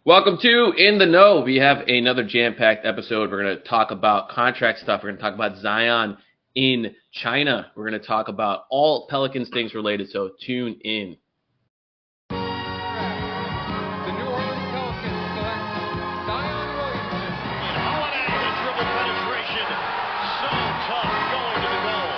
Welcome to In the Know. We have another jam-packed episode. We're going to talk about contract stuff. We're going to talk about Zion in China. We're going to talk about all Pelicans things related, so tune in. The New Orleans Pelicans select Zion Williamson. Holiday with dribble penetration. So tough going to the goal.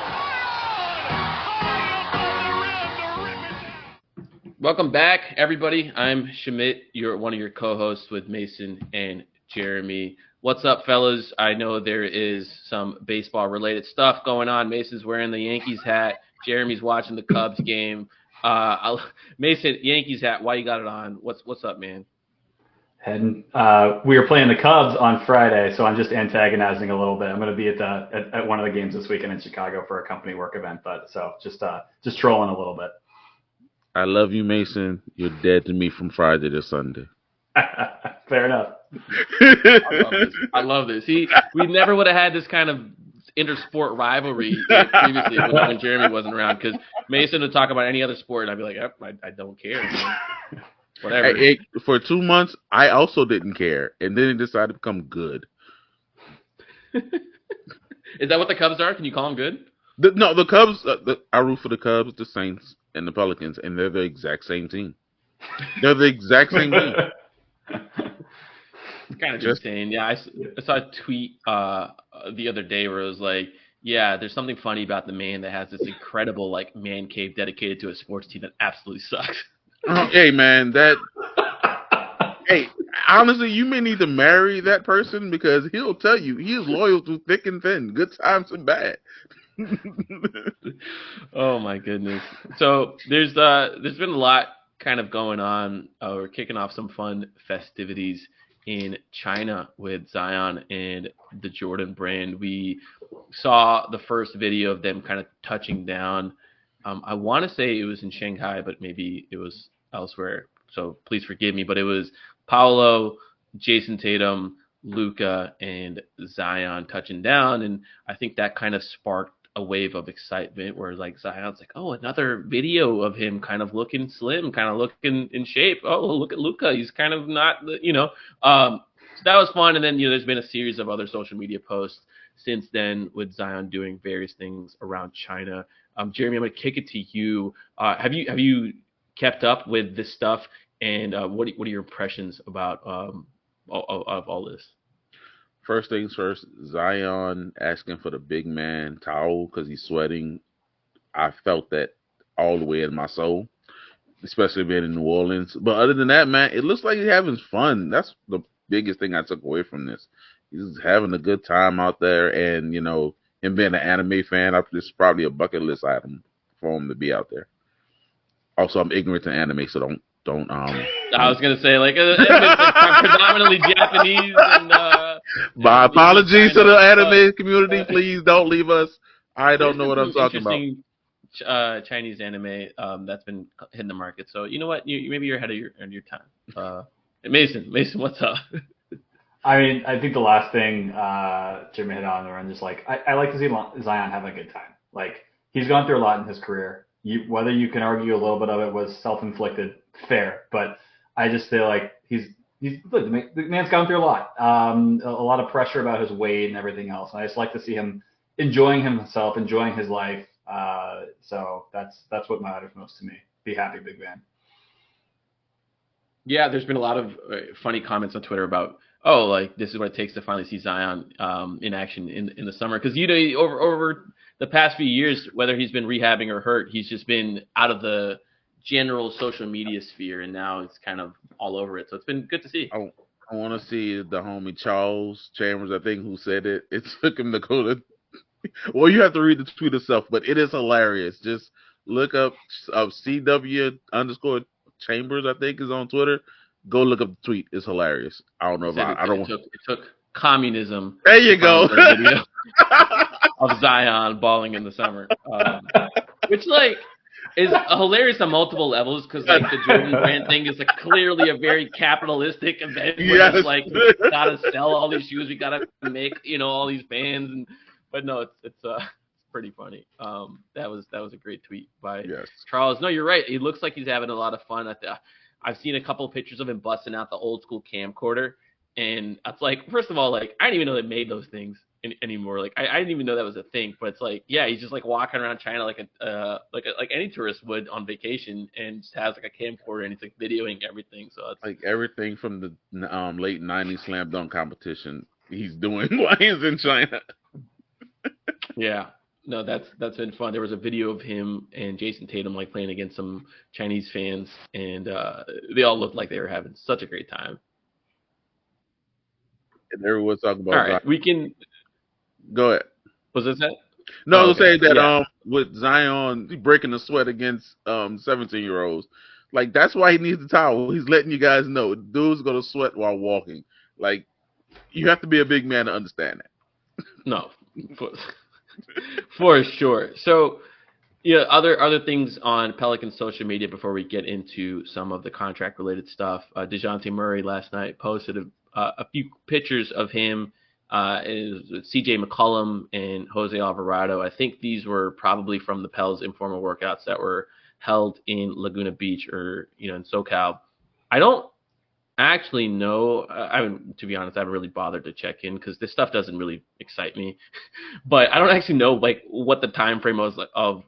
Welcome back, everybody. I'm Shamit, one of your co-hosts with Mason and Jeremy. What's up, fellas? I know there is some baseball-related stuff going on. Mason's wearing the Yankees hat. Jeremy's watching the Cubs game. Mason, Yankees hat. Why you got it on? What's up, man? And we were playing the Cubs on Friday, so I'm just antagonizing a little bit. I'm going to be at one of the games this weekend in Chicago for a company work event, but so just trolling a little bit. I love you, Mason. You're dead to me from Friday to Sunday. Fair enough. I love this. We never would have had this kind of intersport rivalry previously when Jeremy wasn't around, because Mason would talk about any other sport, and I'd be like, I don't care. Whatever. For 2 months, I also didn't care, and then it decided to become good. Is that what the Cubs are? Can you call them good? The Cubs. I root for the Cubs, the Saints, and the Pelicans, and they're the exact same team. They're the exact same team. It's kind of insane. Yeah, I saw a tweet the other day where it was like, yeah, there's something funny about the man that has this incredible man cave dedicated to a sports team that absolutely sucks. Hey, man, hey, honestly, you may need to marry that person because he'll tell you he is loyal to thick and thin, good times and bad. Oh my goodness. So there's been a lot kind of going on. We're kicking off some fun festivities in China with Zion and the Jordan brand. We saw the first video of them kind of touching down. I want to say it was in Shanghai, but maybe it was elsewhere. So please forgive me. But it was Paolo, Jason Tatum, Luka, and Zion touching down, and I think that kind of sparked a wave of excitement where Zion's like, oh, another video of him kind of looking slim, kind of looking in shape. Oh, look at Luka. He's kind of not, so that was fun. And then, there's been a series of other social media posts since then with Zion doing various things around China. Jeremy, I'm going to kick it to you. Have you kept up with this stuff? And what are your impressions about of all this? First things first, Zion asking for the big man towel because he's sweating. I felt that all the way in my soul, especially being in New Orleans. But other than that, man, it looks like he's having fun. That's the biggest thing I took away from this. He's having a good time out there, and, him being an anime fan, this is probably a bucket list item for him to be out there. Also, I'm ignorant to anime, so don't. I was gonna say it's predominantly Japanese and. My apologies to the anime community. Please don't leave us. I don't know what I'm talking about. Chinese anime that's been hitting the market. So you know what? Maybe you're ahead of your time. Mason, what's up? I mean, I think the last thing Jimmy hit on, where I'm just like, I like to see Zion have a good time. He's gone through a lot in his career. Whether you can argue a little bit of it was self-inflicted, fair, but I just feel like the man's gone through a lot of pressure about his weight and everything else. And I just like to see him enjoying himself, enjoying his life. So that's what matters most to me. Be happy, big man. Yeah, there's been a lot of funny comments on Twitter about, this is what it takes to finally see Zion in action in the summer. Because over the past few years, whether he's been rehabbing or hurt, he's just been out of the general social media sphere, and now it's kind of all over it. So it's been good to see. I want to see the homie Charles Chambers, I think, who said it. It took him to go to. Well, you have to read the tweet itself, but it is hilarious. Just look up CW _ Chambers, I think, is on Twitter. Go look up the tweet. It's hilarious. I don't know if I don't. It took communism. There you go. Of Zion balling in the summer, which is hilarious on multiple levels, because the Jordan brand thing is clearly a very capitalistic event where it's we gotta sell all these shoes, we gotta make all these bands, but no, it's pretty funny. That was a great tweet by Charles. No, you're right. He looks like he's having a lot of fun. I've seen a couple of pictures of him busting out the old school camcorder, and it's like, first of all, like I didn't even know they made those things anymore. Like I didn't even know that was a thing. But it's like, yeah, he's just like walking around China like any tourist would on vacation, and just has like a camcorder and he's like videoing everything. So it's Like everything from the late '90s slam dunk competition, he's doing while he's in China. yeah. No, that's been fun. There was a video of him and Jason Tatum like playing against some Chinese fans, and they all looked like they were having such a great time. And everyone's talking All about right, Zion. we can. Go ahead. Was this that? No, I Oh, was okay. saying that Yeah. with Zion breaking the sweat against 17-year-olds, like that's why he needs the towel. He's letting you guys know dude's gonna sweat while walking. Like you have to be a big man to understand that. No, for, for sure. So, yeah, other things on Pelicans social media before we get into some of the contract related stuff. Dejounte Murray last night posted a few pictures of him. C.J. McCollum and Jose Alvarado. I think these were probably from the Pels informal workouts that were held in Laguna Beach or in SoCal. I don't actually know. To be honest, I haven't really bothered to check in because this stuff doesn't really excite me. But I don't actually know like what the time frame was of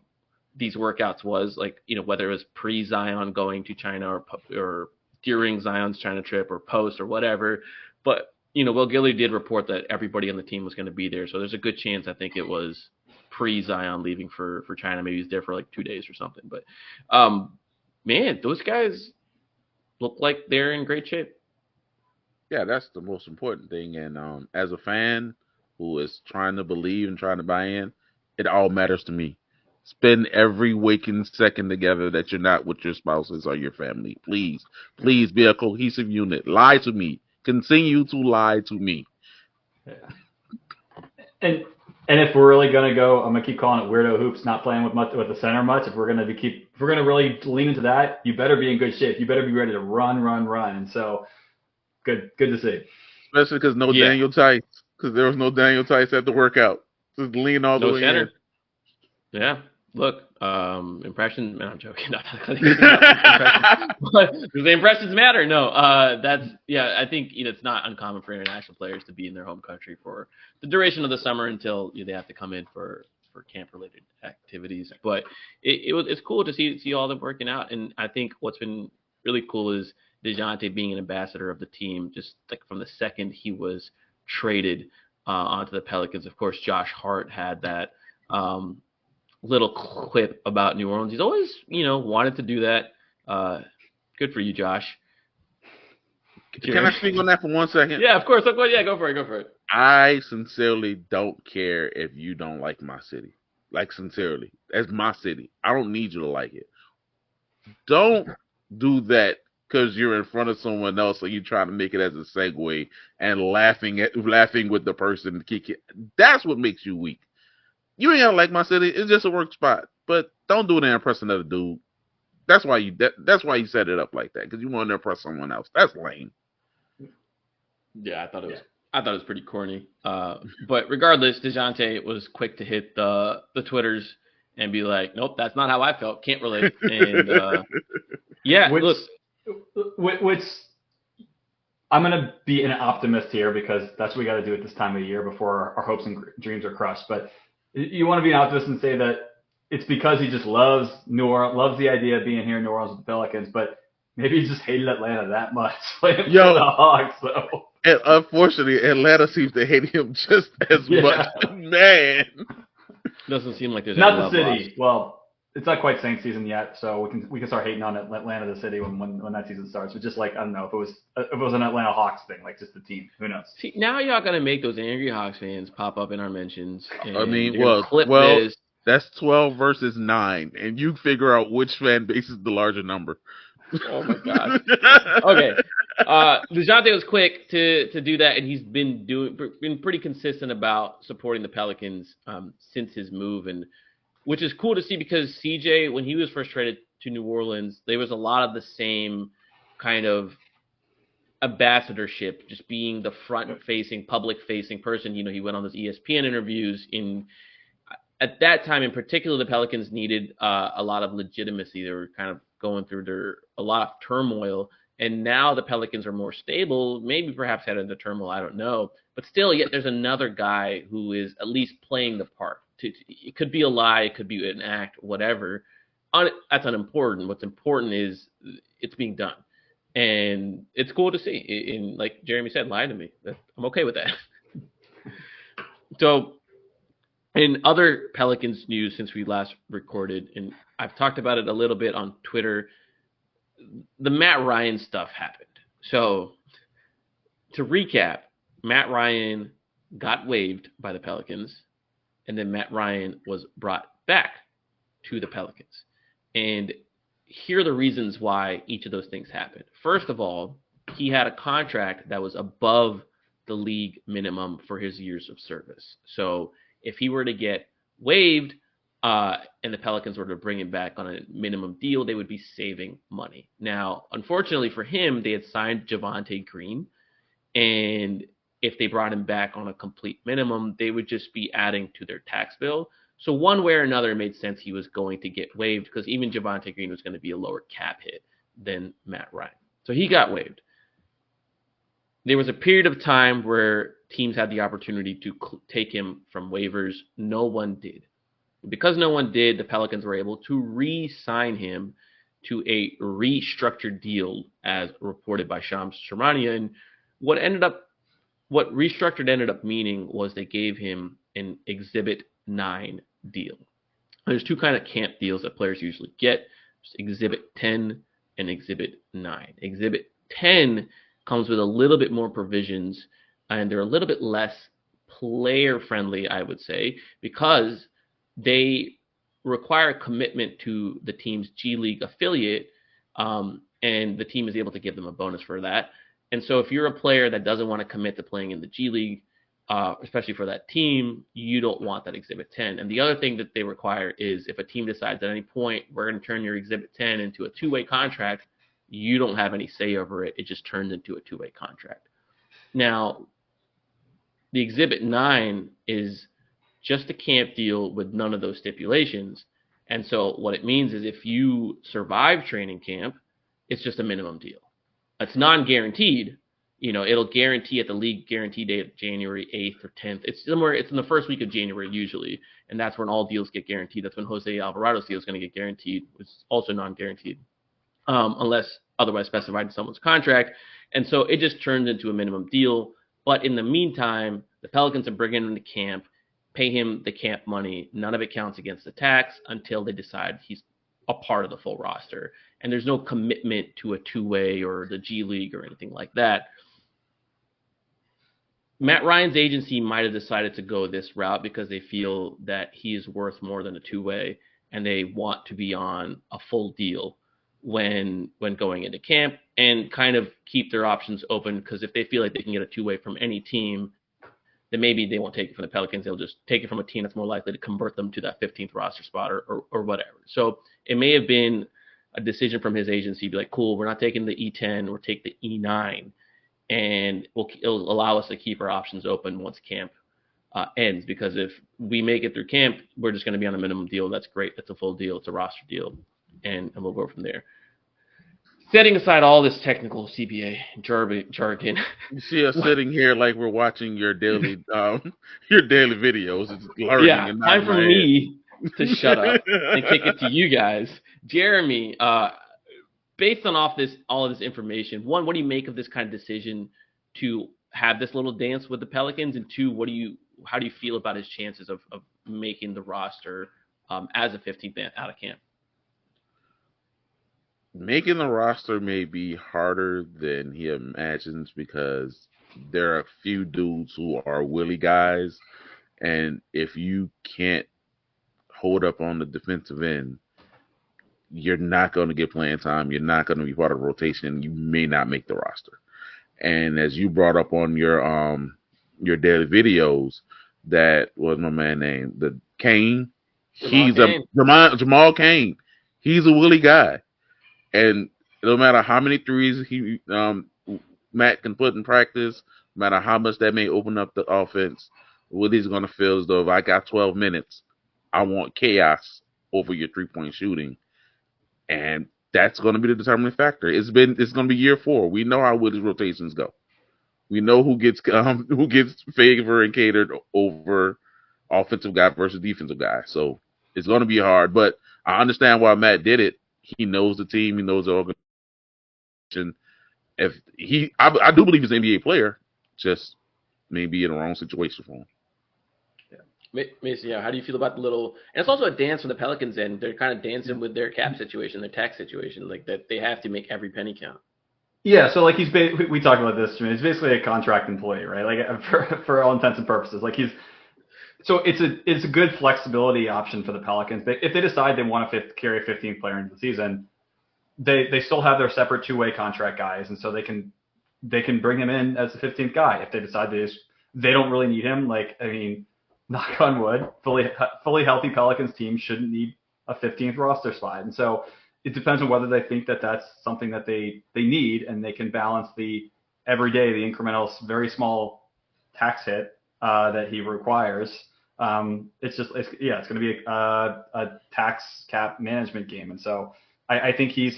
these workouts was, like whether it was pre-Zion going to China or during Zion's China trip or post or whatever. But Will Gilly did report that everybody on the team was going to be there, so there's a good chance I think it was pre-Zion leaving for China. Maybe he's there for like 2 days or something. But man, those guys look like they're in great shape. Yeah, that's the most important thing. And as a fan who is trying to believe and trying to buy in, it all matters to me. Spend every waking second together that you're not with your spouses or your family. Please, please be a cohesive unit. Lie to me. Continue to lie to me. Yeah. And if we're really gonna go, I'm gonna keep calling it weirdo hoops, not playing with the center much. If we're gonna really lean into that, you better be in good shape. You better be ready to run. And so, good to see. Especially because Daniel Tice, because there was no Daniel Tice at the workout. Just lean all the way center. in. Yeah. Look, impressions. No, I'm joking. But the impressions matter. No, I think it's not uncommon for international players to be in their home country for the duration of the summer until they have to come in for camp-related activities. But it's cool to see all them working out, and I think what's been really cool is Dejounte being an ambassador of the team. Just like from the second he was traded onto the Pelicans. Of course, Josh Hart had that. Little clip about New Orleans. He's always, wanted to do that. Good for you, Josh. Can I speak on that for 1 second? Yeah, of course. Yeah, go for it. I sincerely don't care if you don't like my city. Like, sincerely. That's my city. I don't need you to like it. Don't do that because you're in front of someone else or you try to make it as a segue and laughing with the person. That's what makes you weak. You ain't gotta like my city. It's just a work spot. But don't do it in impressing another dude. That's why you set it up like that, because you want to impress someone else. That's lame. Yeah, I thought it was pretty corny. But regardless, Dejounte was quick to hit the Twitters and be like, "Nope, that's not how I felt. Can't relate." And which I'm gonna be an optimist here because that's what we got to do at this time of the year before our hopes and dreams are crushed. But you want to be an optimist and say that it's because he just loves New Orleans, loves the idea of being here in New Orleans with the Pelicans, but maybe he just hated Atlanta that much playing for the Hawks. So. And unfortunately, Atlanta seems to hate him just as much. Man, doesn't seem like there's not the city. Lost. Well, it's not quite Saints season yet, so we can start hating on Atlanta, the city, when that season starts. But just like, I don't know if it was an Atlanta Hawks thing, like just the team. Who knows? See, now y'all gonna make those angry Hawks fans pop up in our mentions. I mean, that's 12 versus 9, and you figure out which fan base is the larger number. Oh my God. Okay. Dejounte was quick to do that, and he's been pretty consistent about supporting the Pelicans since his move, and which is cool to see because CJ, when he was first traded to New Orleans, there was a lot of the same kind of ambassadorship, just being the front-facing, public-facing person. He went on those ESPN interviews. At that time in particular, the Pelicans needed a lot of legitimacy. They were kind of going through a lot of turmoil. And now the Pelicans are more stable, maybe perhaps headed into turmoil, I don't know. But still, yet there's another guy who is at least playing the part. It could be a lie, it could be an act, whatever. That's unimportant. What's important is it's being done. And it's cool to see. And like Jeremy said, lie to me. I'm okay with that. So, in other Pelicans news since we last recorded, and I've talked about it a little bit on Twitter, the Matt Ryan stuff happened. So, to recap, Matt Ryan got waived by the Pelicans, and then Matt Ryan was brought back to the Pelicans. And here are the reasons why each of those things happened. First of all, he had a contract that was above the league minimum for his years of service. So if he were to get waived and the Pelicans were to bring him back on a minimum deal, they would be saving money. Now, unfortunately for him, they had signed Javonte Green, and if they brought him back on a complete minimum, they would just be adding to their tax bill. So one way or another, it made sense he was going to get waived because even Javonte Green was going to be a lower cap hit than Matt Ryan. So he got waived. There was a period of time where teams had the opportunity to take him from waivers. No one did. Because no one did, the Pelicans were able to re-sign him to a restructured deal, as reported by Shams Charania. And what restructured ended up meaning was they gave him an Exhibit 9 deal. There's two kind of camp deals that players usually get. There's Exhibit 10 and Exhibit 9. Exhibit 10 comes with a little bit more provisions, and they're a little bit less player-friendly, I would say, because they require a commitment to the team's G League affiliate, and the team is able to give them a bonus for that. And so if you're a player that doesn't want to commit to playing in the G League, especially for that team, you don't want that Exhibit 10. And the other thing that they require is if a team decides at any point we're going to turn your Exhibit 10 into a two-way contract, you don't have any say over it. It just turns into a two-way contract. Now, the Exhibit 9 is just a camp deal with none of those stipulations. And so what it means is if you survive training camp, it's just a minimum deal. It's non-guaranteed. It'll guarantee at the league guarantee date of January 8th or 10th. It's in the first week of January usually, and that's when all deals get guaranteed. That's when Jose Alvarado's deal is going to get guaranteed. It's also non-guaranteed unless otherwise specified in someone's contract. And so it just turns into a minimum deal. But in the meantime, the Pelicans are bringing him to camp, pay him the camp money. None of it counts against the tax until they decide he's a part of the full roster. And there's no commitment to a two-way or the G League or anything like that. Matt Ryan's agency might have decided to go this route because they feel that he is worth more than a two-way, and they want to be on a full deal when going into camp and kind of keep their options open, because if they feel like they can get a two-way from any team, then maybe they won't take it from the Pelicans. They'll just take it from a team that's more likely to convert them to that 15th roster spot or whatever. So it may have been a decision from his agency, be like, cool, we're not taking the E10, we'll take the E9, and it'll allow us to keep our options open once camp ends, because if we make it through camp, we're just going to be on a minimum deal. That's great. That's a full deal. It's a roster deal, and we'll go from there. Setting aside all this technical CBA jargon. You see us sitting here like we're watching your daily videos. It's learning. Yeah, time for me to shut up and kick it to you guys. Jeremy, based on all of this information, one, what do you make of this kind of decision to have this little dance with the Pelicans? And two, how do you feel about his chances of making the roster as a 15th man out of camp? Making the roster may be harder than he imagines because there are a few dudes who are Willie guys, and if you can't hold up on the defensive end, you're not going to get playing time. You're not going to be part of the rotation. You may not make the roster. And as you brought up on your daily videos, that was my man named the Kane. Jamal Kane. He's a Willie guy. And no matter how many threes Matt can put in practice, no matter how much that may open up the offense, Willie's going to feel as though if I got 12 minutes, I want chaos over your three-point shooting. And that's going to be the determining factor. It's going to be year 4. We know how Woody's rotations go. We know who gets favor and catered over offensive guy versus defensive guy. So it's going to be hard, but I understand why Matt did it. He knows the team. He knows the organization. I do believe he's an NBA player, just maybe in the wrong situation for him. Mason, how do you feel about the little? And it's also a dance from the Pelicans end. They're kind of dancing with their cap situation, their tax situation, like that they have to make every penny count. Yeah, so like we talked about this. He's basically a contract employee, right? Like for all intents and purposes, like it's a good flexibility option for the Pelicans. If they decide they want to carry a 15th player into the season, they still have their separate two-way contract guys, and so they can bring him in as the 15th guy if they decide they don't really need him. Like, I mean, knock on wood, fully healthy Pelicans team shouldn't need a 15th roster spot, and so it depends on whether they think that that's something that they need, and they can balance the everyday, the incremental, very small tax hit that he requires. It's going to be a tax cap management game, and so I think he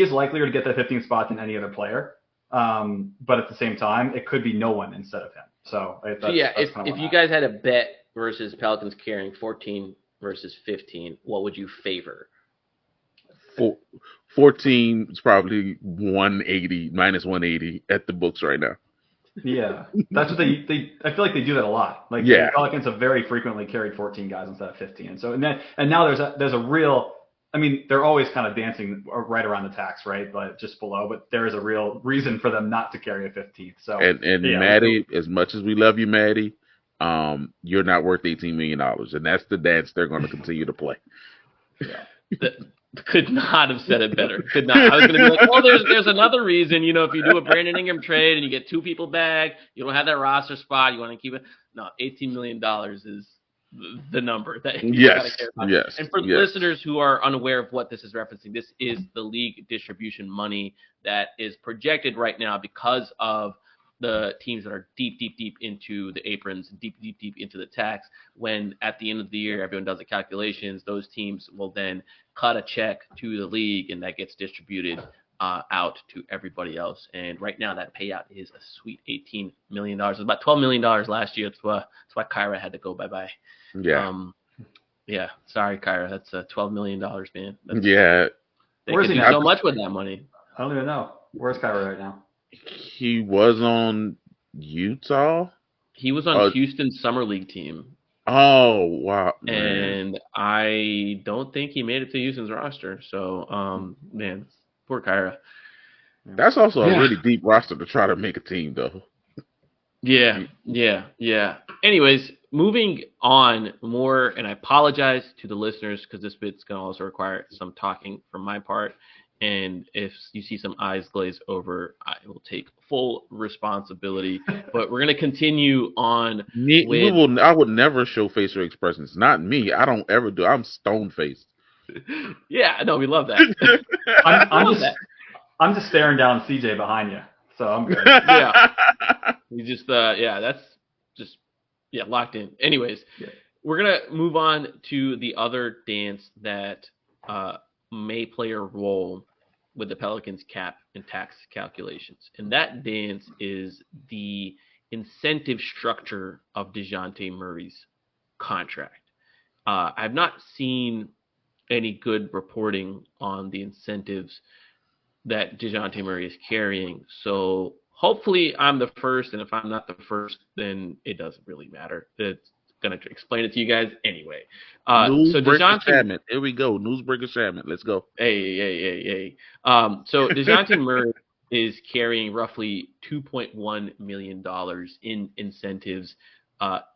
is likelier to get that 15th spot than any other player. But at the same time, it could be no one instead of him. So if you guys had a bet versus Pelicans carrying 14 versus 15, what would you favor? 14 is probably 180 minus 180 at the books right now. Yeah, that's what they. I feel like they do that a lot. Like the Pelicans have very frequently carried 14 guys instead of 15. And so and now there's a real. I mean, they're always kind of dancing right around the tax, right? But just below. But there is a real reason for them not to carry a 15th. So Maddie, as much as we love you, Maddie, you're not worth $18 million, and that's the dance they're going to continue to play. Yeah. Could not have said it better. Could not. I was going to be like, oh, there's another reason. If you do a Brandon Ingram trade and you get 2 people back, you don't have that roster spot. You want to keep it. No, $18 million is the number that you got to care about. Yes. And for listeners who are unaware of what this is referencing, this is the league distribution money that is projected right now because of the teams that are deep into the aprons, deep into the tax. When at the end of the year, everyone does the calculations, those teams will then cut a check to the league, and that gets distributed out to everybody else. And right now, that payout is a sweet $18 million. It was about $12 million last year. That's why Kyra had to go bye-bye. Yeah. Sorry, Kyra. That's $12 million, man. They Where's could he do now? so much with that money. I don't even know. Where's Kyra right now? He was on Utah. He was on Houston's summer league team. Oh, wow. And I don't think he made it to Houston's roster. So, man, poor Kyra. That's also a really deep roster to try to make a team, though. Yeah. Anyways, moving on more, and I apologize to the listeners because this bit's going to also require some talking from my part. And if you see some eyes glaze over, I will take full responsibility. But we're going to continue on. I would never show facial expressions. Not me. I don't ever do. I'm stone faced. Yeah, no, we love that. I'm just staring down CJ behind you, so I'm good. Yeah, you just that's just locked in. Anyways, we're gonna move on to the other dance that may play a role with the Pelicans cap and tax calculations. And that dance is the incentive structure of Dejounte Murray's contract. I've not seen any good reporting on the incentives that Dejounte Murray is carrying. So hopefully I'm the first, and if I'm not the first, then it doesn't really matter. It's going to explain it to you guys anyway. So Shamit. Here we go. Newsbreaker Shamit. Let's go. Hey. So Dejounte Murray is carrying roughly $2.1 million in incentives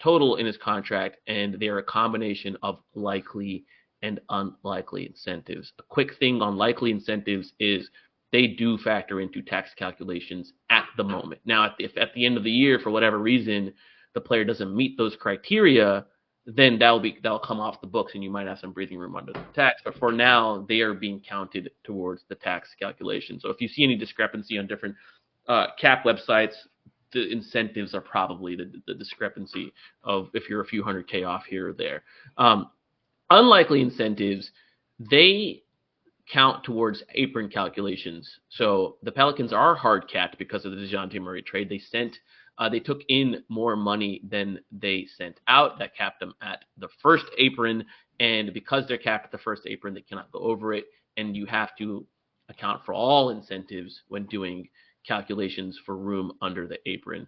total in his contract, and they are a combination of likely and unlikely incentives. A quick thing on likely incentives is they do factor into tax calculations at the moment. Now, if at the end of the year, for whatever reason, the player doesn't meet those criteria, then that'll come off the books and you might have some breathing room under the tax. But for now, they are being counted towards the tax calculation. So if you see any discrepancy on different cap websites, the incentives are probably the discrepancy of if you're a few $100K off here or there. Unlikely incentives, they count towards apron calculations. So the Pelicans are hard capped because of the Dejounte Murray trade. They took in more money than they sent out. That capped them at the first apron. And because they're capped at the first apron, they cannot go over it. And you have to account for all incentives when doing calculations for room under the apron.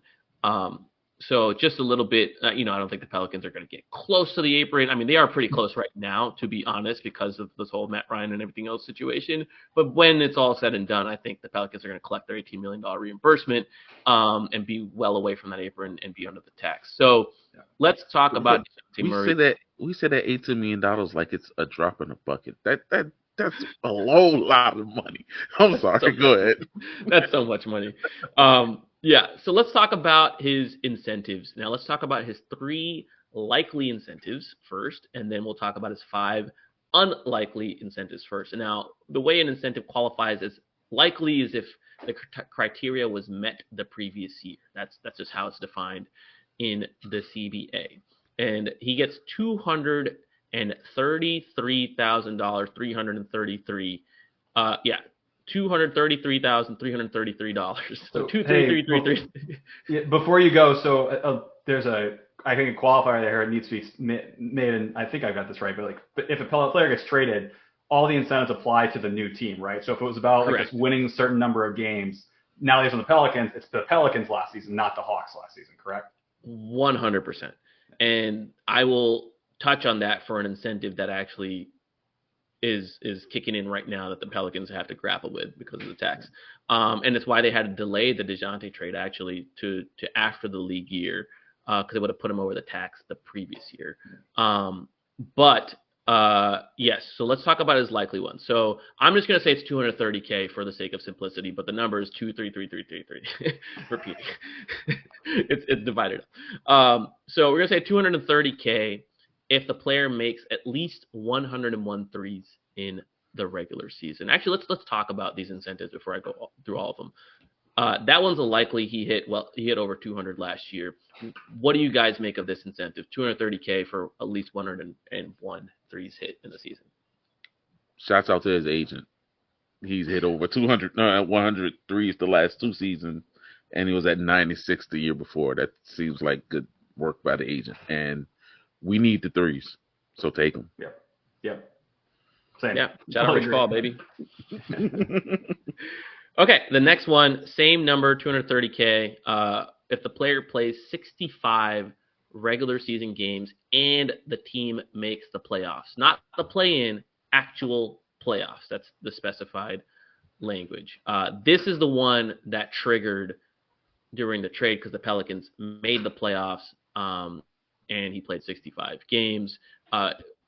So just a little bit, I don't think the Pelicans are going to get close to the apron. I mean, they are pretty close right now, to be honest, because of this whole Matt Ryan and everything else situation. But when it's all said and done, I think the Pelicans are going to collect their $18 million reimbursement and be well away from that apron and be under the tax. So let's talk about Dejounte Murray. We said that $18 million like it's a drop in a bucket. That's a low lot of money. I'm sorry. Go ahead. That's so much money. So let's talk about his incentives. Now let's talk about his 3 likely incentives first, and then we'll talk about his 5 unlikely incentives first. And now the way an incentive qualifies as likely is if the criteria was met the previous year. That's just how it's defined in the CBA. And he gets $233,333. $233,333. So 23333. Before you go, so there's I think a qualifier there. It needs to be made, and I think I got this right. But if a player gets traded, all the incentives apply to the new team, right? So if it was about just winning a certain number of games, now he's on the Pelicans. It's the Pelicans last season, not the Hawks last season, correct? 100%. And I will touch on that for an incentive that actually is kicking in right now that the Pelicans have to grapple with because of the tax. And it's why they had to delay the Dejounte trade actually to after the league year because it would have put him over the tax the previous year. Yes, so let's talk about his likely one. So I'm just going to say it's $230K for the sake of simplicity, but the number is 233,333. Repeating. It's divided up. So we're going to say $230K if the player makes at least 101 threes in the regular season. Actually, let's talk about these incentives before I go through all of them. That one's a likely. He hit over 200 last year. What do you guys make of this incentive? $230K for at least 101 threes hit in the season. Shouts out to his agent. He's hit over 100 threes the last 2 seasons, and he was at 96 the year before. That seems like good work by the agent. And we need the threes, so take them. Yep. Same. Yeah, shout out Rich Paul, baby. Okay, the next one, same number, $230K. If the player plays 65 regular season games and the team makes the playoffs, not the play-in, actual playoffs. That's the specified language. This is the one that triggered during the trade because the Pelicans made the playoffs. And he played 65 games.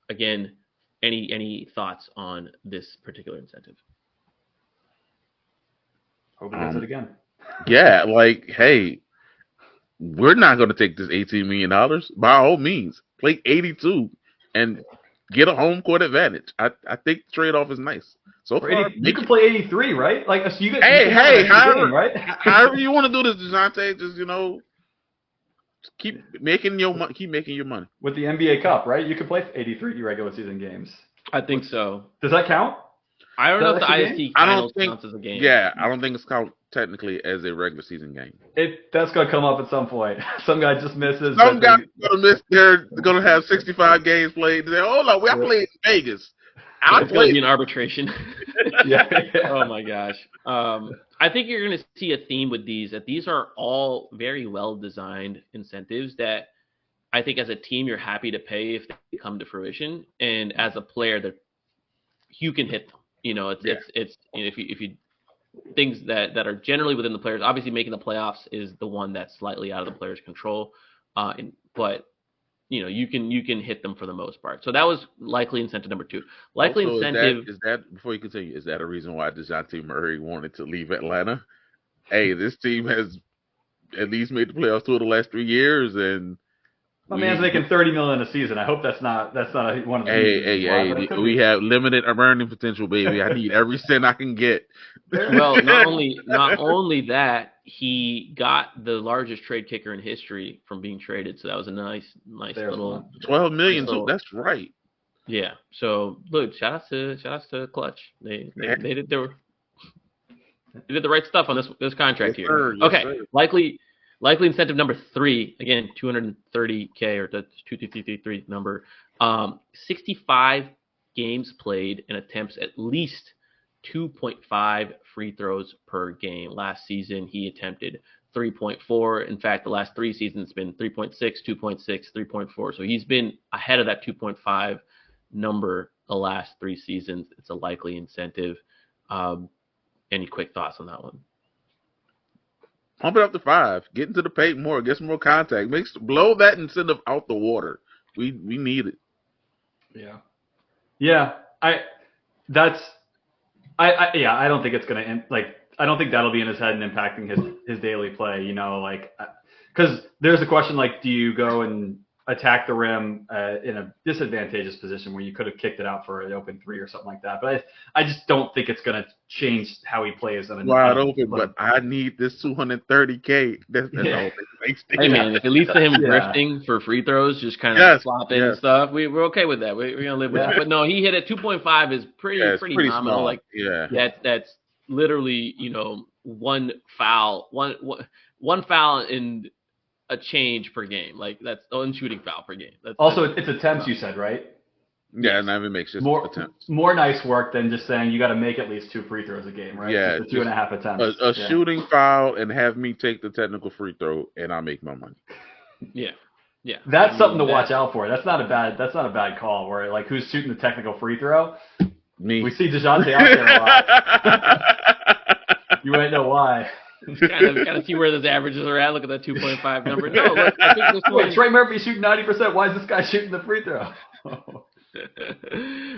Again, any thoughts on this particular incentive? Hope he gets it again. Yeah, hey, we're not going to take this $18 million. By all means, play 82 and get a home court advantage. I think the trade-off is nice. So far, you can play 83, right? So you get however you want to do this, Dejounte, just keep making your money with the NBA Cup, right? You can play 83 regular season games. I think so. Does that count? I don't know if the IST finals counts as a game. Yeah, I don't think it's count technically as a regular season game. That's gonna come up at some point. Some guy just misses. Some guy's gonna miss. They're gonna have 65 games played. They say, "Oh no, I played in Vegas." It's gonna be an arbitration. Yeah. Oh my gosh. I think you're going to see a theme with these, that these are all very well-designed incentives that I think as a team you're happy to pay if they come to fruition. And as a player, that you can hit them. It's if you things that are generally within the players. Obviously, making the playoffs is the one that's slightly out of the player's control. But you can hit them for the most part. So that was likely incentive number 2. Likely also, incentive is that before you continue, is that a reason why Dejounte Murray wanted to leave Atlanta? Hey, this team has at least made the playoffs 2 of the last 3 years, and my man's making $30 million a season. I hope that's not one of the. Hey, we have limited earning potential, baby. I need every cent I can get. Well, not only that, he got the largest trade kicker in history from being traded. So that was a nice little $12 million. That's right. Yeah. So look, shout outs to Clutch. They did the right stuff on this contract Yes, here. sir. Yes, Okay. sir. Likely incentive number 3, again, 230K, or that's 233 number. 65 games played and attempts at least 2.5 free throws per game. Last season he attempted 3.4. In fact, the last 3 seasons it's been 3.6, 2.6, 3.4. So he's been ahead of that 2.5 number the last 3 seasons. It's a likely incentive. Any quick thoughts on that one? Pump it up to 5. Get into the paint more. Get some more contact. Blow that incentive out the water. We need it. Yeah. I don't think it's gonna I don't think that'll be in his head and impacting his daily play. Because there's a question like, do you go and attack the rim in a disadvantageous position where you could have kicked it out for an open 3 or something like that? But I just don't think it's gonna change how he plays. Wide open, but I need this 230K. That's all it makes. Hey man, if it leads to him drifting for free throws, just kind of flopping and stuff, we're okay with that. We're gonna live with that. But no, he hit it 2.5 is pretty nominal. Small. Like that's literally one foul and a change per game. Like that's one shooting foul per game. It's attempts, you said, right? Yeah, and that makes just attempts. More nice work than just saying you got to make at least 2 free throws a game, right? Yeah, just 2.5 attempts. A shooting foul and have me take the technical free throw, and I make my money. Yeah. That's something to watch out for. That's not a bad call. Where like who's shooting the technical free throw? Me. We see Dejounte out there a lot. You might know why. kind of see where those averages are at. Look at that 2.5 number. No, look, I think this one... Wait, Trey Murphy shooting 90%. Why is this guy shooting the free throw?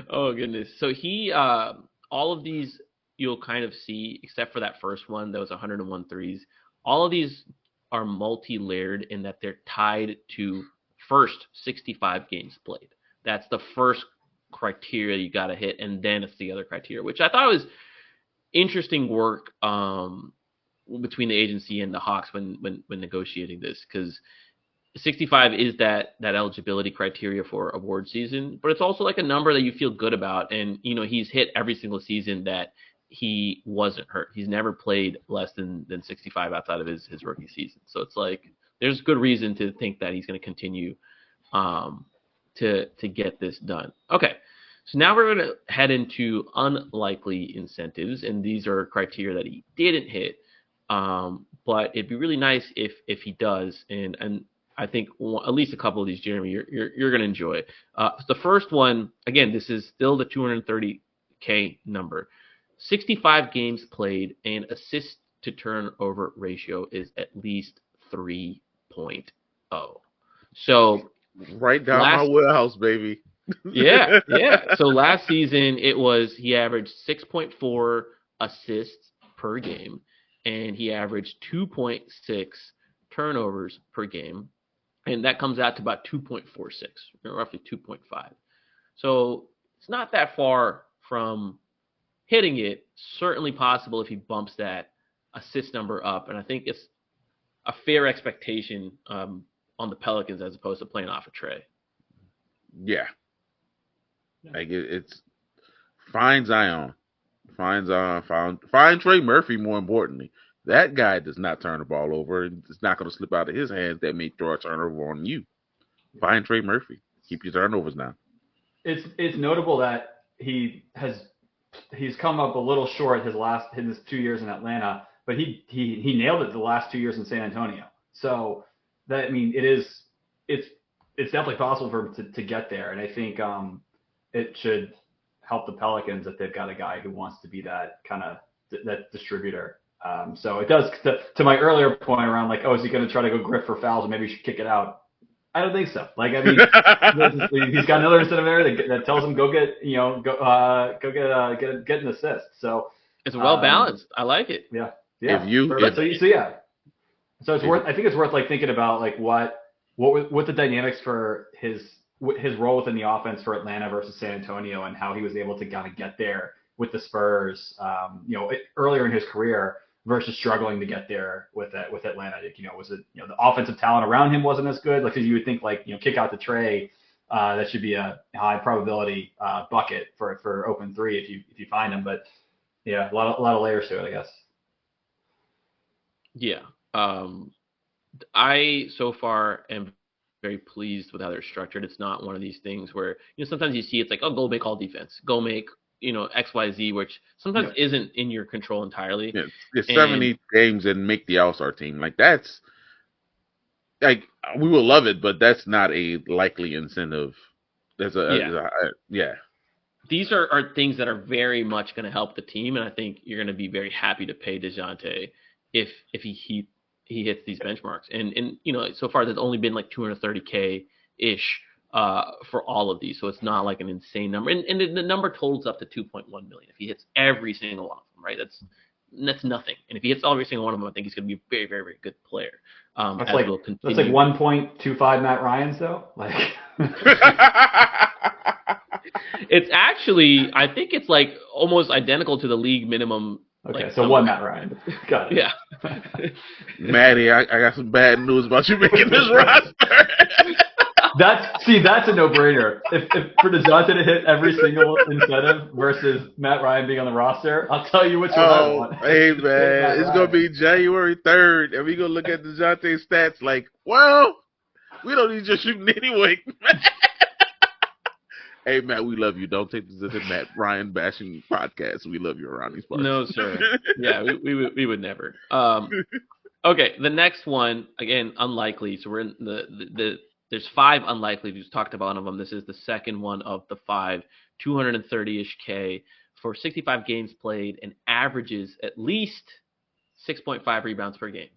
Oh goodness. So he all of these you'll kind of see, except for that first one that was 101 threes. All of these are multi-layered in that they're tied to first 65 games played. That's the first criteria you got to hit, and then it's the other criteria, which I thought was interesting work between the agency and the Hawks when negotiating this, because 65 is that eligibility criteria for award season, but it's also like a number that you feel good about. And he's hit every single season that he wasn't hurt. He's never played less than 65 outside of his rookie season. So it's like there's good reason to think that he's going to continue to get this done. Okay. So now we're going to head into unlikely incentives, and these are criteria that he didn't hit. But it'd be really nice if he does, and I think at least a couple of these, Jeremy, you're going to enjoy. The first one, again, this is still the 230K number. 65 games played and assist to turnover ratio is at least 3.0. So right down my wheelhouse, baby. Yeah. So last season he averaged 6.4 assists per game, and he averaged 2.6 turnovers per game, and that comes out to about 2.46, roughly 2.5. So it's not that far from hitting it. Certainly possible if he bumps that assist number up, and I think it's a fair expectation on the Pelicans as opposed to playing off of Trey. Yeah. Like it's find Zion. Find Trey Murphy, more importantly. That guy does not turn the ball over. It's not going to slip out of his hands that may throw a turnover on you. Find Trey Murphy. Keep your turnovers down. It's notable that he's come up a little short his 2 years in Atlanta, but he nailed it the last 2 years in San Antonio. So that, I mean, it's definitely possible for him to get there, and I think it should help the Pelicans that they've got a guy who wants to be that kind of that distributor. So it does, to my earlier point around like, oh, is he going to try to go grip for fouls and maybe he should kick it out? I don't think so. Like, I mean, he's got another incentive there that tells him go get an assist. So it's well balanced. I like it. Yeah. So it's worth. I think it's worth like thinking about like what the dynamics for his role within the offense for Atlanta versus San Antonio, and how he was able to kind of get there with the Spurs, earlier in his career versus struggling to get there with Atlanta. Was it the offensive talent around him wasn't as good? Like, 'cause you would think like kick out to Trey, that should be a high probability bucket for open three if you find him. But yeah, a lot of layers to it, I guess. Yeah. I so far am very pleased with how they're structured. It's not one of these things where, sometimes you see it's like, oh, go make all defense, go make, XYZ, which sometimes isn't in your control entirely. Yeah, it's 70 games and make the All-Star team. Like, that's like, we will love it, but that's not a likely incentive. Yeah. These are things that are very much going to help the team, and I think you're going to be very happy to pay Dejounte if he hits these benchmarks. And so far there's only been like 230K ish for all of these, so it's not like an insane number. And the number totals up to 2.1 million if he hits every single one of them, right? That's nothing. And if he hits every single one of them, I think he's going to be a very, very, very good player. That's like 1.25 Matt Ryan's though. Like, it's actually, I think it's like almost identical to the league minimum. Okay, so one Matt Ryan. Got it. Yeah. Maddie, I got some bad news about you making this roster. That's a no-brainer. If for Dejounte to hit every single incentive versus Matt Ryan being on the roster, I'll tell you which one I want. Hey, man, it's going to be January 3rd, and we're going to look at Dejounte's stats like, well, we don't need you shooting anyway. Hey, Matt, we love you. Don't take this as a Matt Ryan bashing podcast. We love you around these parts. No, sir. Yeah, we would never. Okay, the next one, again, unlikely. So we're in there's 5 unlikely. We just talked about one of them. This is the second one of the 5, 230-ish K for 65 games played and averages at least 6.5 rebounds per game.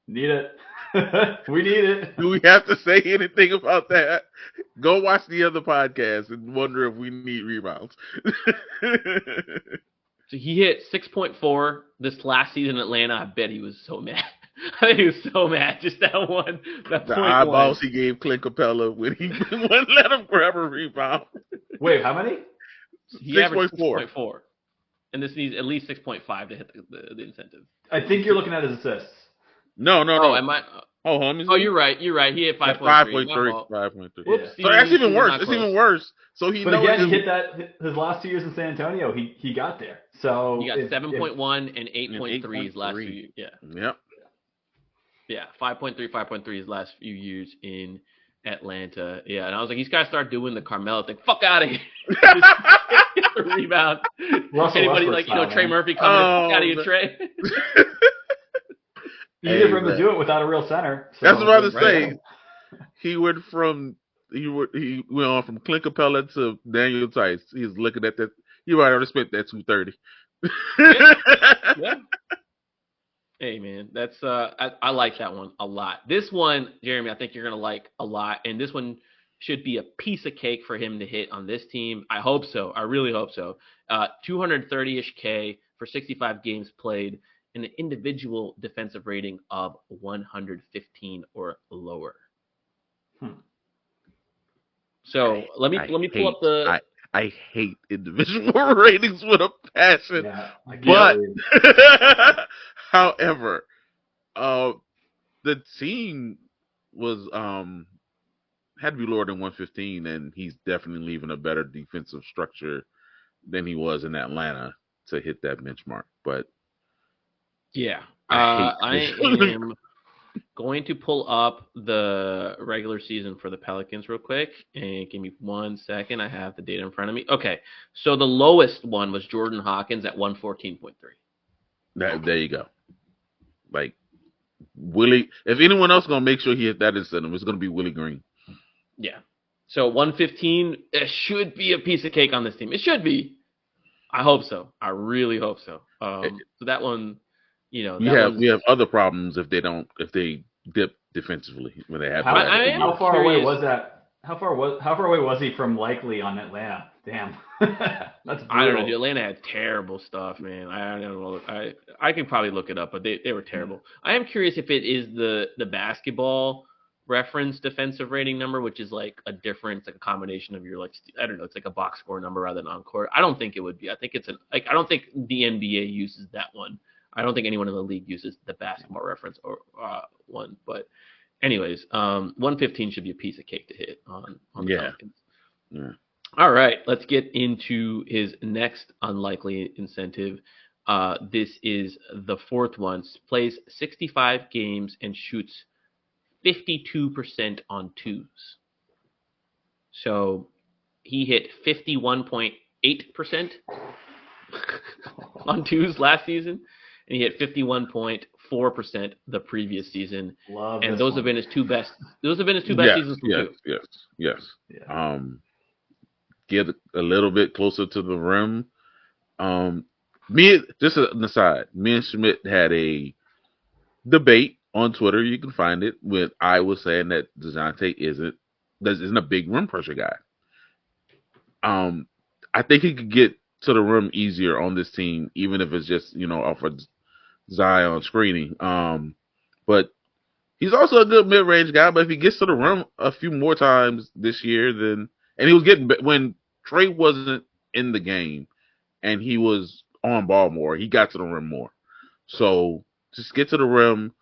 Need it. We need it. Do we have to say anything about that? Go watch the other podcast and wonder if we need rebounds. So he hit 6.4 this last season in Atlanta. I bet he was so mad. I think he was so mad. Just that one. That the point eyeballs he gave Clint Capella when he wouldn't let him grab a rebound. Wait, how many? He averaged 6.4. And this needs at least 6.5 to hit the incentive. I think you're looking at his assists. No. Oh, am I? Oh, you're right. He hit 5.3. 5.3. Whoops. Yeah. So that's even worse. It's even worse. So he. But again, he hit that his last 2 years in San Antonio. He got there. So he got 7.1 and 8.3 his last few years. Yeah. Yep. Yeah, 5.3 his last few years in Atlanta. Yeah, and I was like, he's got to start doing the Carmelo thing. Fuck out of here. Get the rebound. Anybody like, Trey Murphy coming fuck out of you, Trey. Easier for him to do it without a real center. So that's what I was about to say. He went on from Clint Capella to Daniel Tice. He's looking at that. He might have spent that 230. Yeah. Hey man, that's I like that one a lot. This one, Jeremy, I think you're gonna like a lot, and this one should be a piece of cake for him to hit on this team. I hope so. I really hope so. 230-ish K for 65 games played, and an individual defensive rating of 115 or lower. So let me pull up the. I hate individual ratings with a passion. Yeah, but however, the team was had to be lower than 115, and he's definitely leaving a better defensive structure than he was in Atlanta to hit that benchmark. But yeah, I am going to pull up the regular season for the Pelicans real quick, and give me 1 second. I have the data in front of me. Okay, so the lowest one was Jordan Hawkins at 114.3. There you go. Like Willie, if anyone else gonna make sure he hit that incentive, it's gonna be Willie Green. Yeah. So 115, it should be a piece of cake on this team. It should be. I hope so. I really hope so. So that one, we have other problems if they dip defensively when they have. How far away was that? How far away was he from likely on Atlanta? Damn. That's brutal. I don't know. Atlanta had terrible stuff, man. I don't know. I can probably look it up, but they were terrible. I am curious if it is the basketball reference defensive rating number, which is like a difference, like a combination of your I don't know, it's like a box score number rather than on court. I don't think it would be. I think it's I don't think the NBA uses that one. I don't think anyone in the league uses the basketball reference or one, but anyways, 115 should be a piece of cake to hit on the Yeah. Pelicans. Yeah. All right, let's get into his next unlikely incentive. This is the fourth one. Plays 65 games and shoots 52% on twos. So he hit 51.8% on twos last season, and he hit 51.4% the previous season. Love And this those one. have been his two best. Those have been his two best seasons from two. Yes. Yeah. Get a little bit closer to the rim. Just an aside, me and Shamit had a debate on Twitter. You can find it with I was saying that Dejounte isn't a big rim pressure guy. I think he could get to the rim easier on this team, even if it's just off of Zion screening. But he's also a good mid-range guy. But if he gets to the rim a few more times this year, and he was getting when Trey wasn't in the game and he was on ball more, he got to the rim more. So just get to the rim,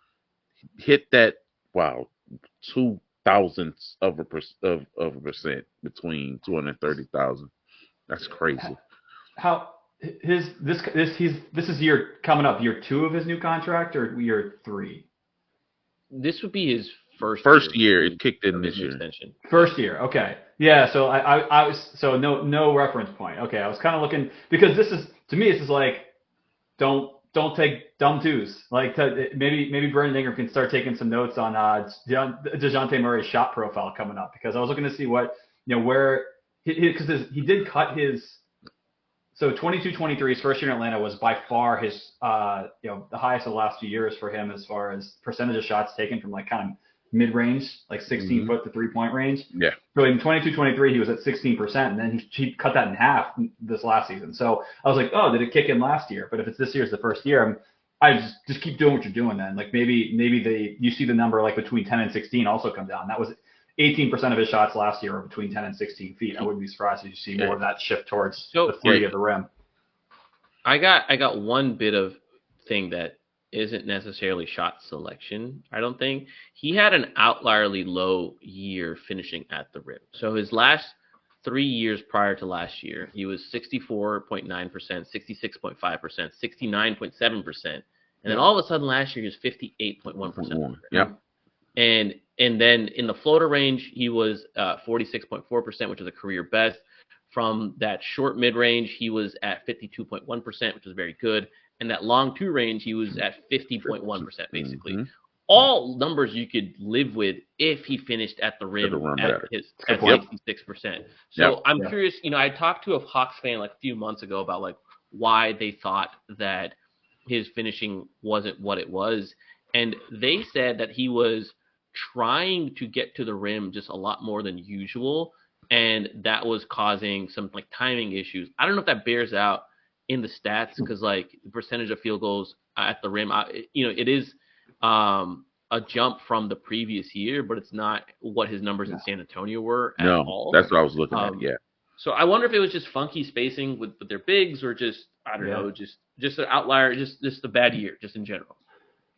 hit that 2,000ths of a percent between 230,000. That's crazy. How this is year coming up, year 2 of his new contract or year 3? This would be his first year. It kicked in this year. Extension. First year, okay. Yeah, so I was no reference point. Okay, I was kind of looking because this is like don't take dumb twos. Like maybe Brandon Ingram can start taking some notes on Dejounte Murray's shot profile coming up, because I was looking to see what where because he did cut his. So 22-23, his first year in Atlanta was by far his the highest of the last few years for him as far as percentage of shots taken from like kind of mid-range, like 16 foot to 3-point range. Yeah. So in 22-23, he was at 16%, and then he cut that in half this last season. So I was like, oh, did it kick in last year? But if it's this year's the first year, I just keep doing what you're doing then. Like maybe you see the number like between 10 and 16 also come down. That was 18% of his shots last year were between 10 and 16 feet. I wouldn't be surprised if you see more of that shift towards the 3 of the rim. I got one bit of thing that isn't necessarily shot selection, I don't think. He had an outlierly low year finishing at the rim. So his last 3 years prior to last year, he was 64.9%, 66.5%, 69.7%. And then all of a sudden last year, he was 58.1%. Yep. And then in the floater range, he was 46.4%, which is a career best. From that short mid-range, he was at 52.1%, which was very good. And that long two range, he was at 50.1%, basically. Mm-hmm. All numbers you could live with if he finished at the rim at 66%. So I'm curious, I talked to a Hawks fan like a few months ago about like why they thought that his finishing wasn't what it was. And they said that he was trying to get to the rim just a lot more than usual, and that was causing some like timing issues. I don't know if that bears out in the stats, because like the percentage of field goals at the rim, it is a jump from the previous year, but it's not what his numbers in San Antonio were at all. That's what I was looking at. Yeah. So I wonder if it was just funky spacing with their bigs, or just I don't know, just an outlier, just a bad year, just in general.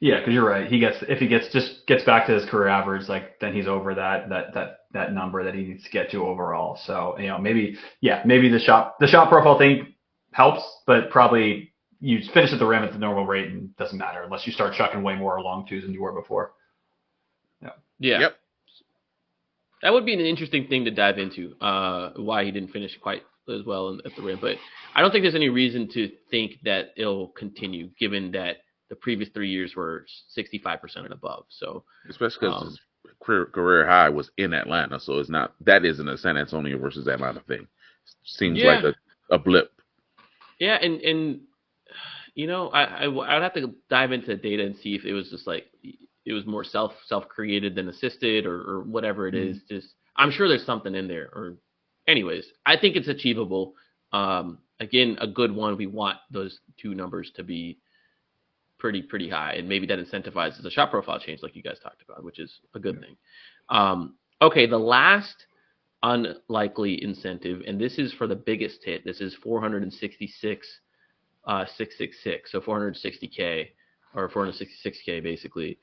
Yeah, because you're right. If he gets back to his career average, like then he's over that number that he needs to get to overall. So maybe the shot profile thing helps, but probably you finish at the rim at the normal rate and it doesn't matter unless you start chucking way more long twos than you were before. Yeah. Yep. That would be an interesting thing to dive into, why he didn't finish quite as well at the rim. But I don't think there's any reason to think that it'll continue, given that the previous 3 years were 65% and above. So especially because his career high was in Atlanta, so that isn't a San Antonio versus Atlanta thing. Seems like a blip. Yeah, and I would have to dive into the data and see if it was just like it was more self-created than assisted or whatever it is. Just I'm sure there's something in there. Or anyways, I think it's achievable. Again, a good one. We want those two numbers to be pretty high, and maybe that incentivizes a shot profile change like you guys talked about, which is a good thing. Okay, the last unlikely incentive, and this is for the biggest hit. This is 466,666, so 460K or 466K basically.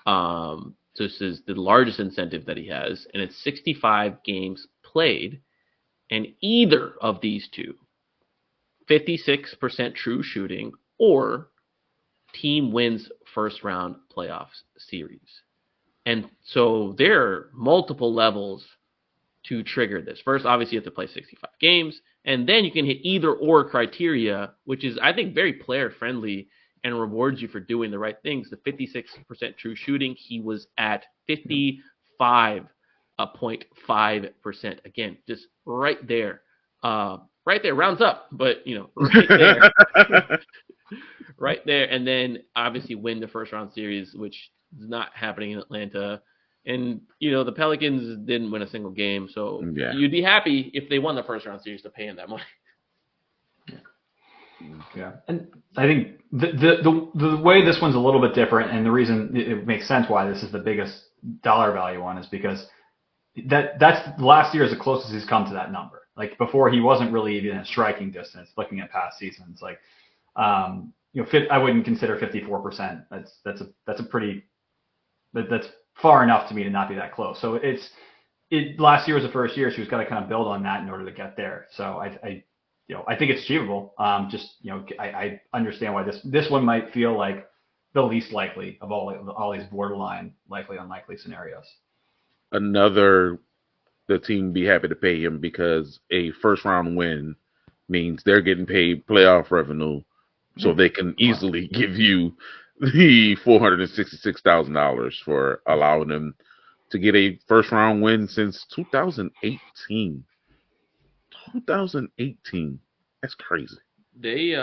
This is the largest incentive that he has, and it's 65 games played, and either of these two, 56% true shooting or team wins first round playoffs series. And so there are multiple levels to trigger this. First, obviously, you have to play 65 games, and then you can hit either or criteria, which is, I think, very player friendly and rewards you for doing the right things. The 56% true shooting, he was at 55.5%. Again, just right there. Right there, rounds up, but, right there. Right there. And then, obviously, win the first round series, which is not happening in Atlanta. And, the Pelicans didn't win a single game, so you'd be happy if they won the first round series to pay him that money. Yeah, and I think the way this one's a little bit different, and the reason it makes sense why this is the biggest dollar value one is because that's last year is the closest he's come to that number. Like before, he wasn't really even in striking distance. Looking at past seasons, like I wouldn't consider 54%. That's far enough to me to not be that close. So last year was the first year, so he's got to kind of build on that in order to get there. So I think it's achievable. I understand why this one might feel like the least likely of all these borderline likely unlikely scenarios. The team be happy to pay him because a first round win means they're getting paid playoff revenue, so they can easily give you the $466,000 for allowing them to get a first round win since 2018. 2018. That's crazy. They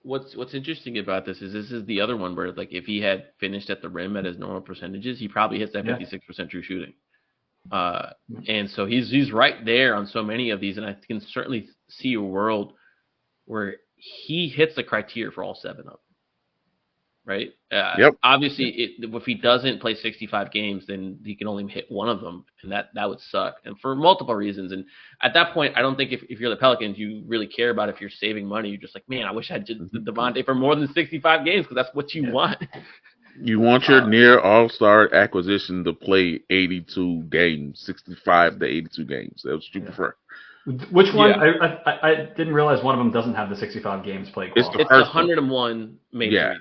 what's interesting about this is the other one where, like, if he had finished at the rim at his normal percentages, he probably hits that 56% true shooting. And so he's right there on so many of these, and I can certainly see a world where he hits the criteria for all 7 of them. Right? Obviously, if he doesn't play 65 games, then he can only hit one of them, and that would suck. And for multiple reasons. And at that point, I don't think if you're the Pelicans, you really care about if you're saving money. You're just like, man, I wish I had Dejounte for more than 65 games because that's what you want. You want your near all-star acquisition to play 82 games, 65 to 82 games. That's what you prefer. Which one? Yeah. I didn't realize one of them doesn't have the 65 games played. It's the 101 major. Yeah.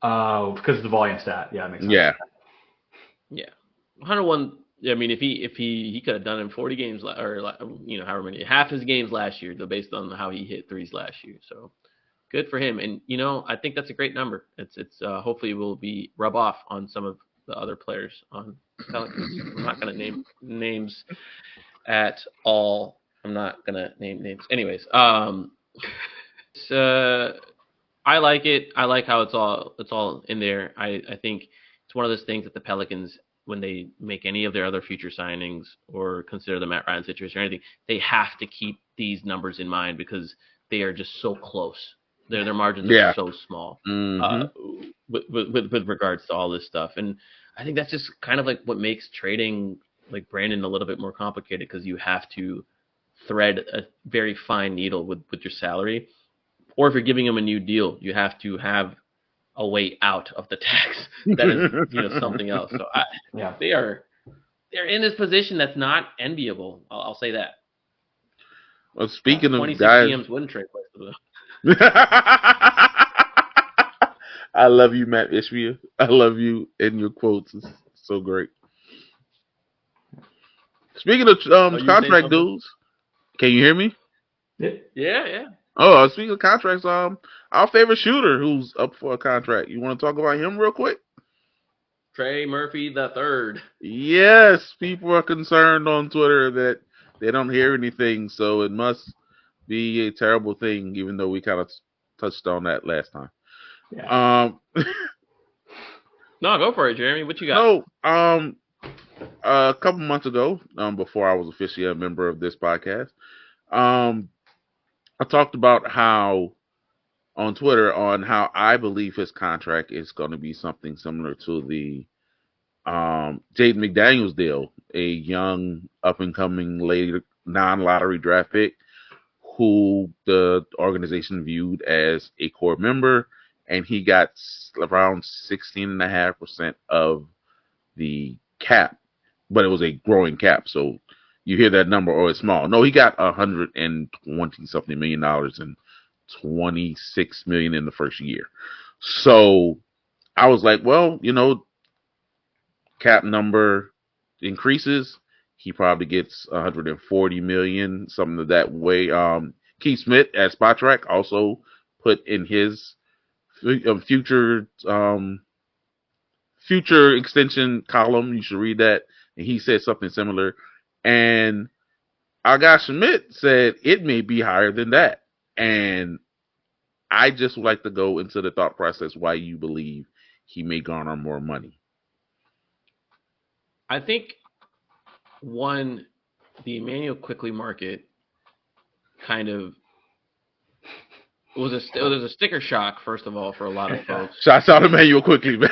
Because of the volume stat. Yeah, it makes sense. Yeah. 101. I mean, if he could have done it in 40 games, or however many, half his games last year, based on how he hit threes last year. So good for him. And I think that's a great number. It's hopefully will be rub off on some of the other players on Pelicans. I'm not gonna name names at all. I'm not gonna name names. Anyways, I like it. I like how it's all in there. I think it's one of those things that the Pelicans, when they make any of their other future signings or consider the Matt Ryan situation or anything, they have to keep these numbers in mind because they are just so close. Their margins are so small with regards to all this stuff. And I think that's just kind of like what makes trading like Brandon a little bit more complicated because you have to thread a very fine needle with your salary. Or if you're giving them a new deal, you have to have a way out of the tax that is something else. So they're in this position that's not enviable. I'll say that. Well, speaking of 26 guys, GMs wouldn't trade places with them. I love you, Matt Ishmael. I love you and your quotes. It's so great. Speaking of contract dudes, can you hear me? Yeah. Oh, speaking of contracts, our favorite shooter who's up for a contract. You want to talk about him real quick? Trey Murphy III. Yes, people are concerned on Twitter that they don't hear anything, so it must be a terrible thing, even though we kind of touched on that last time. Yeah. No, go for it, Jeremy. What you got? No, a couple months ago, before I was officially a member of this podcast, I talked about how on Twitter on how I believe his contract is going to be something similar to the Jaden McDaniels deal, a young up-and-coming non-lottery draft pick who the organization viewed as a core member and he got around 16.5% of the cap, but it was a growing cap. So you hear that number, oh, it's small. No, he got $120-something million and 26 million in the first year. So I was like, well, cap number increases. He probably gets 140 million, something of that way. Keith Smith at Spotrac also put in his future extension column. You should read that. And he said something similar. And our guy Shamit said it may be higher than that. And I just would like to go into the thought process why you believe he may garner more money. I think, one, the Emmanuel Quickley market kind of was a sticker shock, first of all, for a lot of folks. Shots out Emmanuel Quickley, man.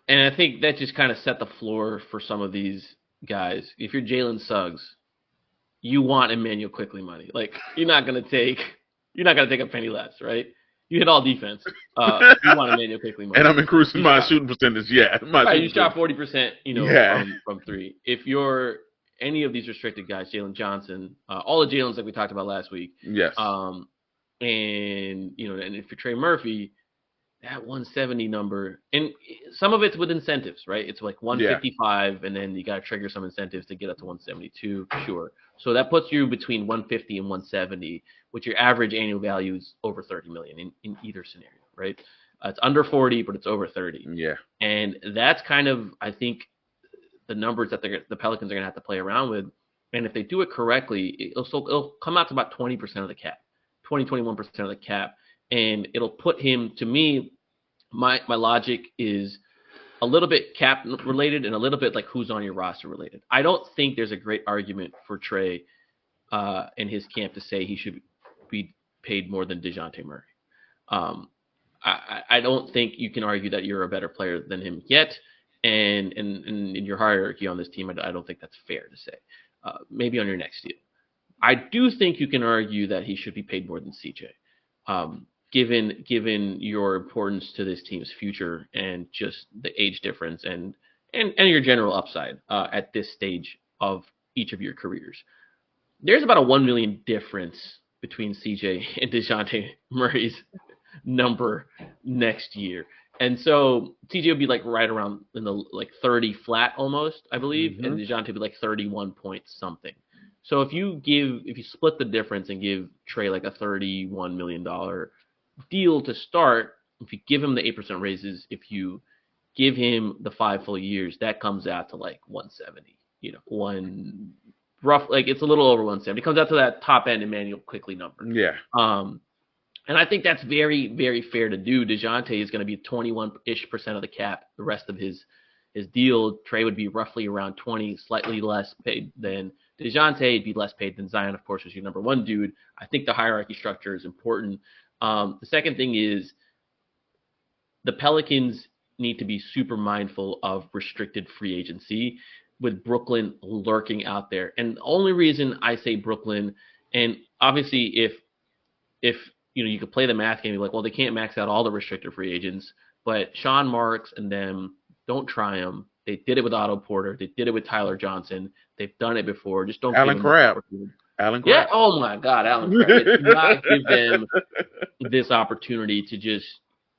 And I think that just kind of set the floor for some of these guys. If you're Jalen Suggs, you want Emmanuel Quickley money. Like, you're not gonna take a penny less, right? You hit all defense. You want Emmanuel Quickley money. And I'm increasing my shooting percentage. Yeah, right, you shot 40%. Yeah. From three. If you're any of these restricted guys, Jalen Johnson, all the Jalen's like we talked about last week. Yes. And and if you're Trey Murphy, that 170 number, and some of it's with incentives, right? It's like 155, and then you got to trigger some incentives to get up to 172, sure. So that puts you between 150 and 170, which your average annual value is over 30 million in either scenario, right? It's under 40, but it's over 30. Yeah. And that's kind of, I think, the numbers that the Pelicans are going to have to play around with. And if they do it correctly, it'll come out to about 20% of the cap, 21% of the cap. And it'll put him, to me, my logic is a little bit cap related and a little bit like who's on your roster related. I don't think there's a great argument for Trey and his camp to say he should be paid more than Dejounte Murray. I don't think you can argue that you're a better player than him yet. And in your hierarchy on this team, I don't think that's fair to say. Maybe on your next deal. I do think you can argue that he should be paid more than CJ. Given your importance to this team's future and just the age difference and your general upside at this stage of each of your careers. There's about a 1 million difference between CJ and Dejounte Murray's number next year. And so CJ would be like right around in the like 30 flat almost, I believe, and Dejounte would be like 31 point something. So if you split the difference and give Trey like a $31 million deal to start, if you give him the 8% raises, if you give him the 5 full years, that comes out to like 170, like it's a little over 170. It comes out to that top end Emmanuel Quickley number. Yeah. And I think that's very, very fair to do. Dejounte is going to be 21-ish% of the cap the rest of his deal. Trey would be roughly around 20, slightly less paid than Dejounte. He'd be less paid than Zion, of course, was your number one dude. I think the hierarchy structure is important. The second thing is the Pelicans need to be super mindful of restricted free agency with Brooklyn lurking out there. And the only reason I say Brooklyn, and obviously if you could play the math game, you're like, well, they can't max out all the restricted free agents, but Sean Marks and them, don't try them. They did it with Otto Porter. They did it with Tyler Johnson. They've done it before. Just don't Alan give them Crabb. Alan Crabb. Yeah. Oh my God, Alan Crabb. Do not give them this opportunity to just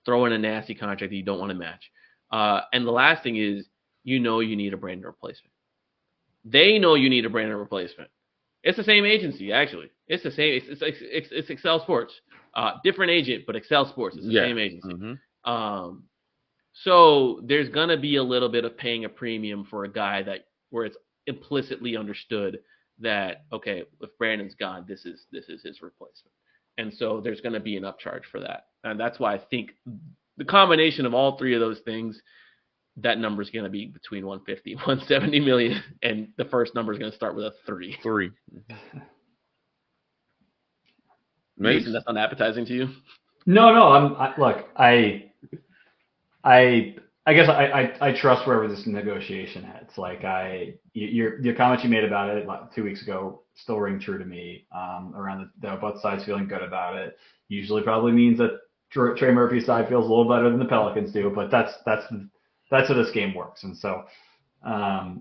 throw in a nasty contract that you don't want to match. And the last thing is, you need a brand new replacement. They know you need a brand new replacement. It's the same agency, actually. It's the same. It's Excel Sports. Different agent, but Excel Sports. It's the same agency. Mm-hmm. So there's gonna be a little bit of paying a premium for a guy where it's implicitly understood that, okay, if Brandon's gone, this is his replacement, and so there's gonna be an upcharge for that, and that's why I think the combination of all three of those things, that number is gonna be between 150 and 170 million, and the first number is gonna start with a 3. Mason, that's unappetizing to you? No. I guess I trust wherever this negotiation heads. Like your comments you made about it 2 weeks ago still ring true to me. Around both sides feeling good about it usually probably means that Trey Murphy's side feels a little better than the Pelicans do, but that's how this game works. And so I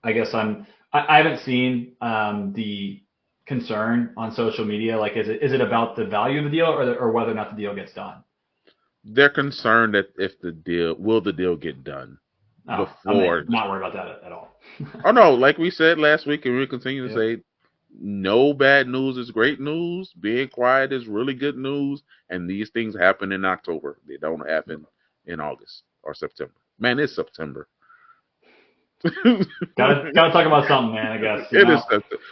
haven't seen the concern on social media. Like, is it about the value of the deal or whether or not the deal gets done? They're concerned that if the deal get done before. I'm not worried about that at all. Oh no, like we said last week, and we continue to say, no bad news is great news. Being quiet is really good news. And these things happen in October. They don't happen in August or September. Man, it's September. gotta talk about something, man. I guess it is September.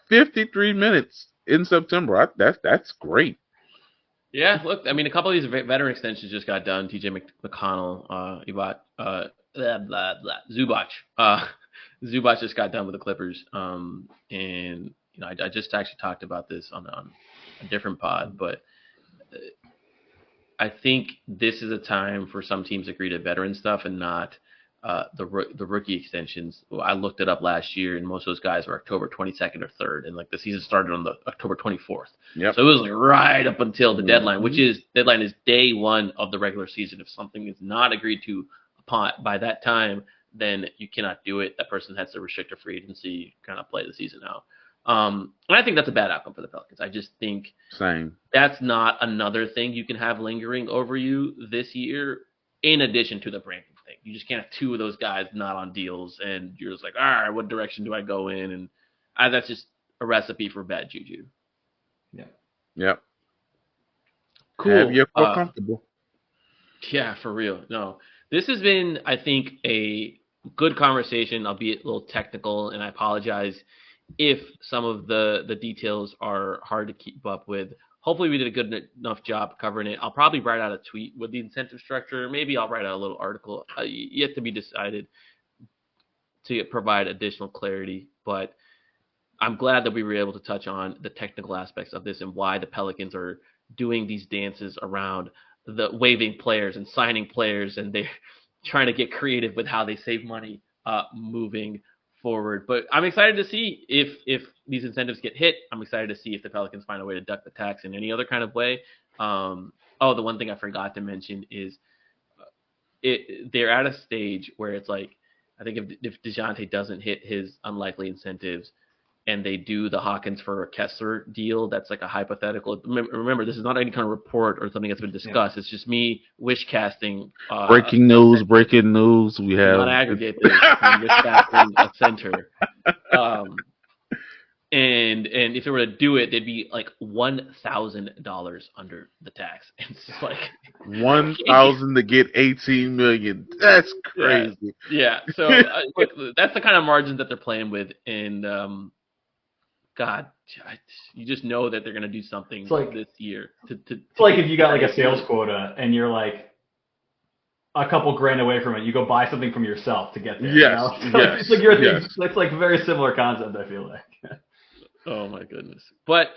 53 minutes in September. That's great. Yeah, look, I mean, a couple of these veteran extensions just got done. T.J. McConnell, Zubac. Zubac just got done with the Clippers. And I just actually talked about this on a different pod, but I think this is a time for some teams to agree to veteran stuff and not the rookie extensions. I looked it up last year, and most of those guys were October 22nd or 3rd, and like the season started on the October 24th. Yep. So it was like right up until the deadline, deadline is day one of the regular season. If something is not agreed to upon by that time, then you cannot do it. That person has to restrict their free agency, kind of play the season out. And I think that's a bad outcome for the Pelicans. I just think that's not another thing you can have lingering over you this year, in addition to the branding thing. You just can't have two of those guys not on deals, and you're just like, all right, what direction do I go in? And that's just a recipe for bad juju. Yeah. Yep. Cool. Have you feel comfortable? Yeah, for real. No, this has been, I think, a good conversation, albeit a little technical, and I apologize if some of the details are hard to keep up with. Hopefully we did a good enough job covering it. I'll probably write out a tweet with the incentive structure. Maybe I'll write out a little article. Yet to be decided to provide additional clarity. But I'm glad that we were able to touch on the technical aspects of this and why the Pelicans are doing these dances around the waiving players and signing players, and they're trying to get creative with how they save money moving forward. But I'm excited to see if these incentives get hit. I'm excited to see if the Pelicans find a way to duck the tax in any other kind of way. The one thing I forgot to mention is they're at a stage where it's like, I think if Dejounte doesn't hit his unlikely incentives and they do the Hawkins for a Kessler deal, that's like a hypothetical. Remember, this is not any kind of report or something that's been discussed. Yeah. It's just me wish casting. Breaking news. We have not aggregate this. Wish casting a center. And if they were to do it, they'd be like $1,000 under the tax. It's just like $1,000 to get $18 million. That's crazy. Yeah. So look, that's the kind of margins that they're playing with, and God, you just know that they're going to do something this year. It's like if you got like a sales quota and you're like a couple grand away from it, you go buy something from yourself to get there. Yes. You know? It's like it's like a very similar concept, I feel like. Oh my goodness. But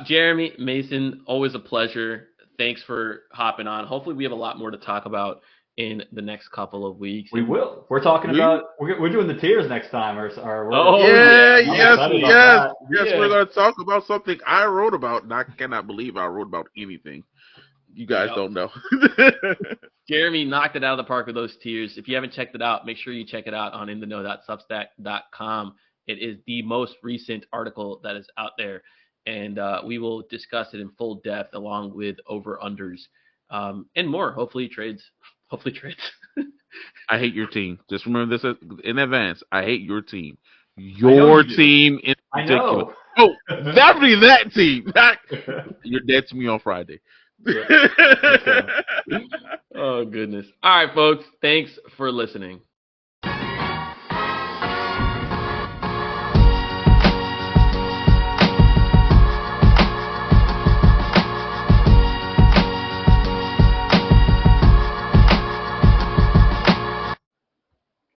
Jeremy, Mason, always a pleasure. Thanks for hopping on. Hopefully we have a lot more to talk about in the next couple of weeks. We will. We're talking about we're doing the tiers next time, yes. We're going to talk about something I wrote about, and I cannot believe I wrote about anything. You guys don't know. Jeremy knocked it out of the park with those tiers. If you haven't checked it out, make sure you check it out on intheknow.substack.com. It is the most recent article that is out there, and we will discuss it in full depth along with over-unders and more. Hopefully trades. I hate your team. Just remember this in advance. I hate your team. Your team in particular. Oh, that'd be that team. You're dead to me on Friday. Oh, goodness. All right, folks. Thanks for listening.